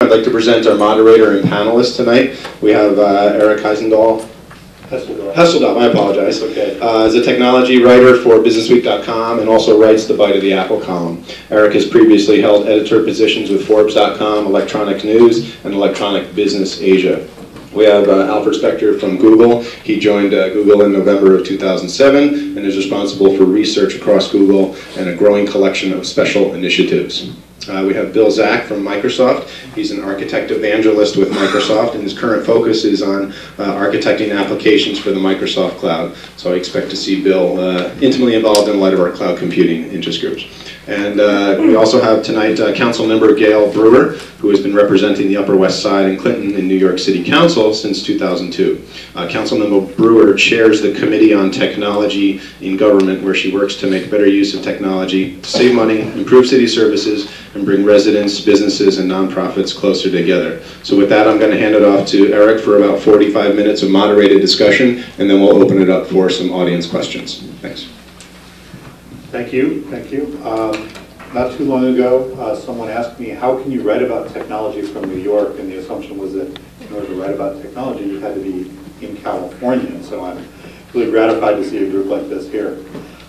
I'd like to present our moderator and panelists tonight. We have Arik Hesseldahl, I apologize. Okay. Is a technology writer for businessweek.com and also writes the Bite of the Apple column. Arik has previously held editor positions with Forbes.com, Electronic News, and Electronic Business Asia. We have Alfred Spector from Google. He joined Google in November of 2007 and is responsible for research across Google and a growing collection of special initiatives. We have Bill Zach from Microsoft. He's an architect evangelist with Microsoft, and his current focus is on architecting applications for the Microsoft Cloud. So I expect to see Bill intimately involved in light of our cloud computing interest groups. And we also have tonight Council Member Gale Brewer, who has been representing the Upper West Side and Clinton in New York City Council since 2002. Councilmember Brewer chairs the Committee on Technology in Government, where she works to make better use of technology to save money, improve city services, and bring residents, businesses, and nonprofits closer together. So with that, I'm going to hand it off to Arik for about 45 minutes of moderated discussion, and then we'll open it up for some audience questions. Thanks. Thank you. Thank you. Not too long ago, someone asked me, how can you write about technology from New York? And the assumption was that in order to write about technology, you had to be in California. And so I'm really gratified to see a group like this here.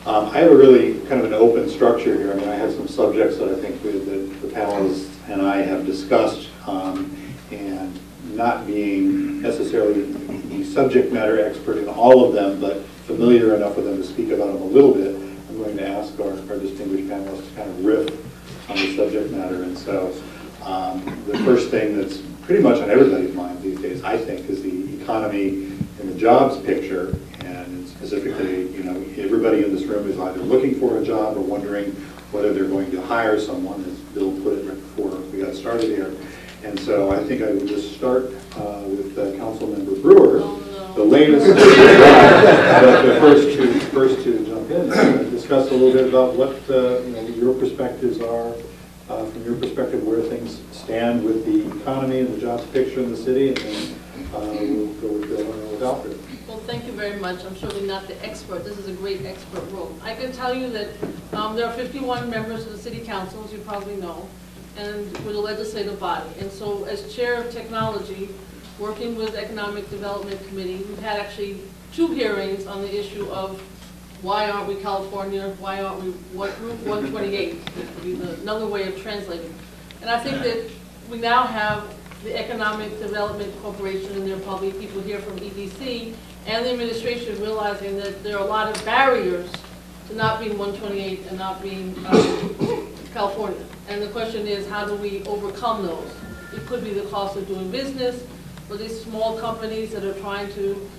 I have a really kind of an open structure here. I mean, I have some subjects that I think the panelists and I have discussed, and not being necessarily the subject matter expert in all of them, but familiar enough with them to speak about them a little bit, I'm going to ask our distinguished panelists to kind of riff on the subject matter. And so the first thing that's pretty much on everybody's mind these days, I think, is the economy and the jobs picture. And specifically, you know, everybody in this room is either looking for a job or wondering whether they're going to hire someone, as Bill put it right before we got started here. And so I think I would just start with Councilmember Brewer, the latest, but the first to jump in and discuss a little bit about what you know, your perspectives are, from your perspective, where things stand with the economy and the jobs picture in the city, and then we'll go with Bill and with Alfred. Well, thank you very much. I'm certainly not the expert. This is a great expert room. I can tell you that there are 51 members of the City Council, as you probably know, and we're the legislative body. And so as chair of technology, working with Economic Development Committee, we've had actually 2 hearings on the issue of why aren't we California, why aren't we Route 128, would be another way of translating. And I think that we now have the Economic Development Corporation, and there are probably people here from EDC, and the administration realizing that there are a lot of barriers to not being 128 and not being California. And the question is, how do we overcome those? It could be the cost of doing business, for these small companies that are trying to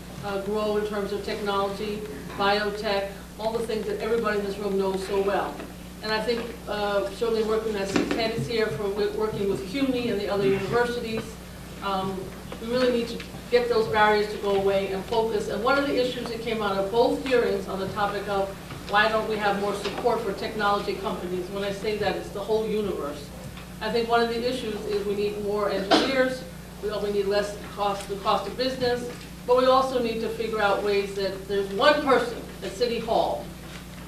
grow in terms of technology, biotech, all the things that everybody in this room knows so well. And I think certainly working as Ted is here for working with CUNY and the other universities, we really need to get those barriers to go away and focus. And one of the issues that came out of both hearings on the topic of why don't we have more support for technology companies, when I say that, it's the whole universe. I think one of the issues is we need more engineers, we need less the cost of business, but we also need to figure out ways that there's one person at City Hall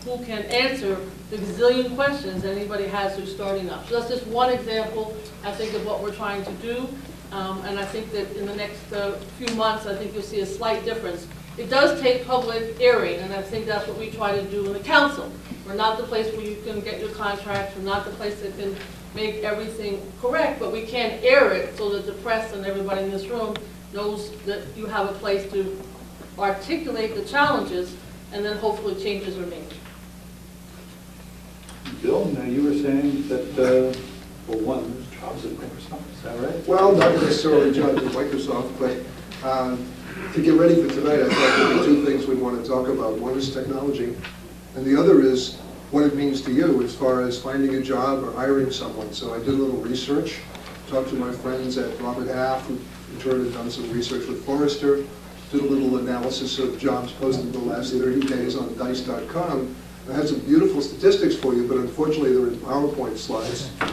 who can answer the gazillion questions that anybody has who's starting up. So that's just one example, I think, of what we're trying to do. And I think that in the next few months, I think you'll see a slight difference. It does take public airing, and I think that's what we try to do in the council. We're not the place where you can get your contracts. We're not the place that can make everything correct, but we can air it so that the press and everybody in this room knows that you have a place to articulate the challenges, and then hopefully changes are made. Bill, now you were saying that, well, one, there's jobs at Microsoft, is that right? Well, not necessarily jobs at Microsoft, but to get ready for tonight, I thought there were 2 things we want to talk about. One is technology, and the other is what it means to you as far as finding a job or hiring someone. So I did a little research, talked to my friends at Robert Half, who in turn had done some research with Forrester, did a little analysis of jobs posted in the last 30 days on dice.com. I had some beautiful statistics for you, but unfortunately they're in PowerPoint slides. The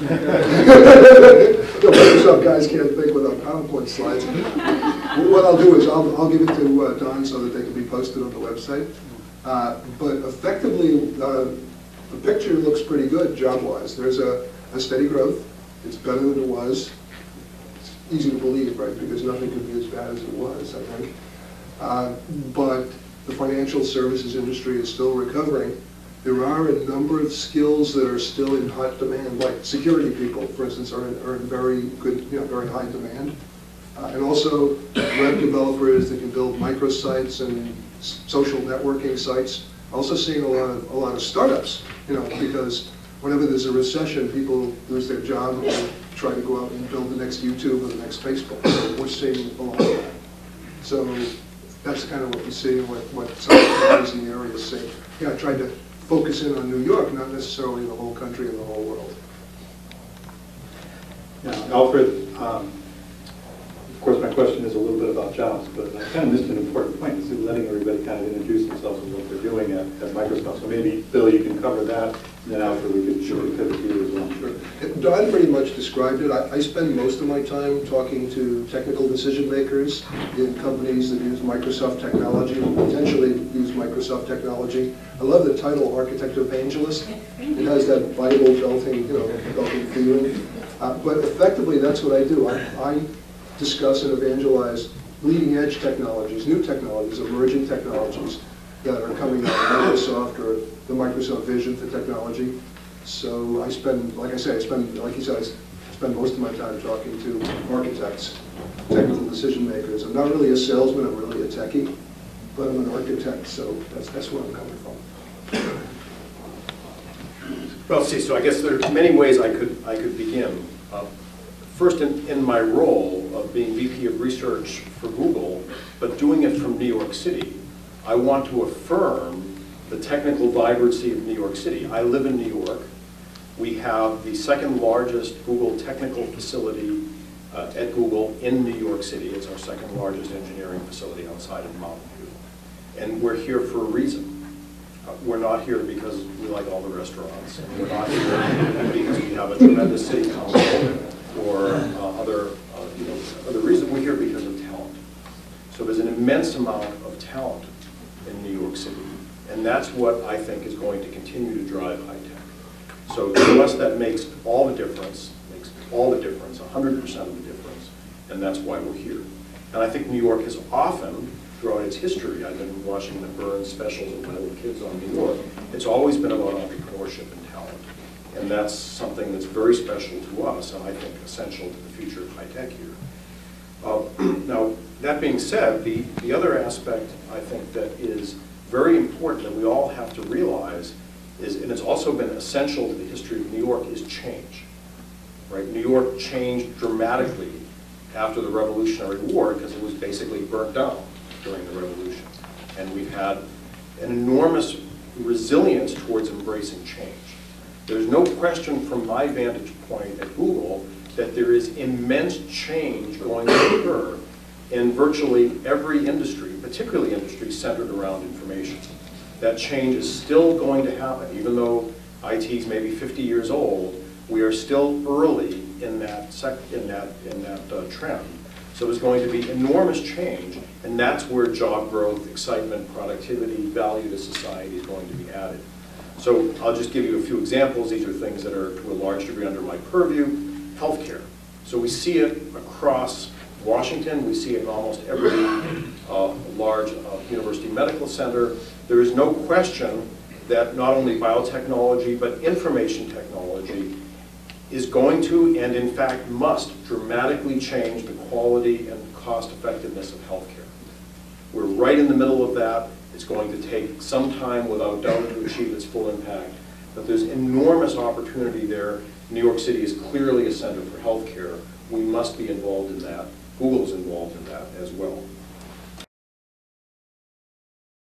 Microsoft guys can't think without PowerPoint slides. What I'll do is I'll give it to Donn so that they can be posted on the website. But effectively, the picture looks pretty good job-wise. There's a steady growth. It's better than it was. easy to believe, right? Because nothing could be as bad as it was, I think. But the financial services industry is still recovering. There are a number of skills that are still in hot demand, like security people, for instance, are in very good, very high demand. And also web developers that can build microsites and social networking sites. Also seeing a lot of startups, because whenever there's a recession, people lose their job and they try to go out and build the next YouTube or the next Facebook. So we're seeing a lot of that. So that's kind of what we see and what some of the companies in the area see. I tried to focus in on New York, not necessarily the whole country and the whole world. Yeah, Alfred, of course my question is a little bit about jobs, but I kind of missed an important point. This is letting everybody kind of introduce themselves and what they're doing at Microsoft. So maybe, Bill, you can cover that, and then Alfred, we could pivot to you as well. Sure. Donn pretty much described it. I spend most of my time talking to technical decision makers in companies that use Microsoft technology, potentially use Microsoft technology. I love the title Architect Evangelist. It has that Bible belting, belting feeling. But effectively, that's what I do. I discuss and evangelize bleeding edge technologies, new technologies, emerging technologies that are coming out of Microsoft or the Microsoft vision for technology. So I spend, like you said, I spend most of my time talking to architects, technical decision makers. I'm not really a salesman, I'm really a techie, but I'm an architect, so that's where I'm coming from. Well, see, so I guess there are many ways I could begin. First, in my role of being VP of Research for Google, but doing it from New York City, I want to affirm the technical vibrancy of New York City. I live in New York. We have the second largest Google technical facility at Google in New York City. It's our second largest engineering facility outside of Mountain View. And we're here for a reason. We're not here because we like all the restaurants. And we're not here because we have a tremendous city council or other reasons. We're here because of talent. So there's an immense amount of talent in New York City. And that's what I think is going to continue to drive high tech. So to us, that makes all the difference, 100% of the difference. And that's why we're here. And I think New York has often, throughout its history, I've been watching the Burns specials with my little kids on New York, it's always been about entrepreneurship and talent. And that's something that's very special to us, and I think essential to the future of high tech here. Now, that being said, the other aspect I think that is very important that we all have to realize is, and it's also been essential to the history of New York, is change. Right? New York changed dramatically after the Revolutionary War because it was basically burnt down during the Revolution. And we've had an enormous resilience towards embracing change. There's no question from my vantage point at Google that there is immense change going to occur in virtually every industry, particularly industries centered around information. That change is still going to happen, even though IT is maybe 50 years old. We are still early in that trend. So there's going to be enormous change, and that's where job growth, excitement, productivity, value to society is going to be added. So I'll just give you a few examples. These are things that are to a large degree under my purview. Healthcare. So we see it across Washington. We see it in almost every large university medical center. There is no question that not only biotechnology, but information technology is going to, and in fact must, dramatically change the quality and cost effectiveness of healthcare. We're right in the middle of that. It's going to take some time, without doubt, to achieve its full impact. But there's enormous opportunity there. New York City is clearly a center for healthcare. We must be involved in that. Google is involved in that as well.